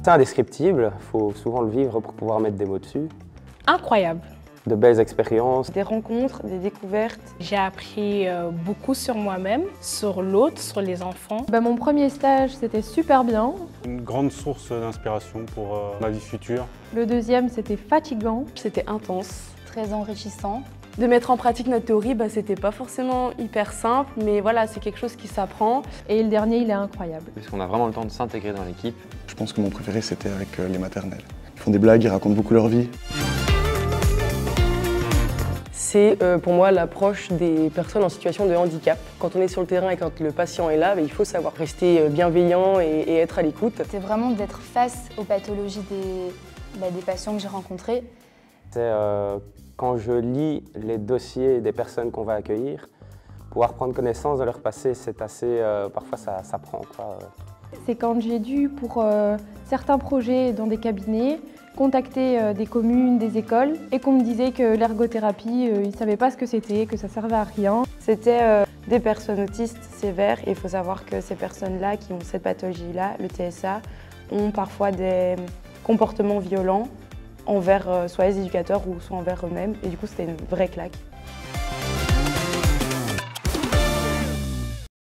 C'est indescriptible, il faut souvent le vivre pour pouvoir mettre des mots dessus. Incroyable. De belles expériences. Des rencontres, des découvertes. J'ai appris beaucoup sur moi-même, sur l'autre, sur les enfants. Mon premier stage, c'était super bien. Une grande source d'inspiration pour ma vie future. Le deuxième, c'était fatigant. C'était intense. Très enrichissant. De mettre en pratique notre théorie, c'était pas forcément hyper simple, mais voilà, c'est quelque chose qui s'apprend. Et le dernier, il est incroyable. Parce qu'on a vraiment le temps de s'intégrer dans l'équipe. Je pense que mon préféré, c'était avec les maternelles. Ils font des blagues, ils racontent beaucoup leur vie. C'est pour moi l'approche des personnes en situation de handicap. Quand on est sur le terrain et quand le patient est là, il faut savoir rester bienveillant et être à l'écoute. C'est vraiment d'être face aux pathologies des patients que j'ai rencontrés. C'est quand je lis les dossiers des personnes qu'on va accueillir, pouvoir prendre connaissance de leur passé, c'est assez... parfois ça prend, quoi. C'est quand j'ai dû, pour certains projets dans des cabinets, contacter des communes, des écoles, et qu'on me disait que l'ergothérapie, ils ne savaient pas ce que c'était, que ça servait à rien. C'était des personnes autistes sévères, et il faut savoir que ces personnes-là qui ont cette pathologie-là, le TSA, ont parfois des comportements violents envers soit les éducateurs ou soit envers eux-mêmes, et du coup c'était une vraie claque.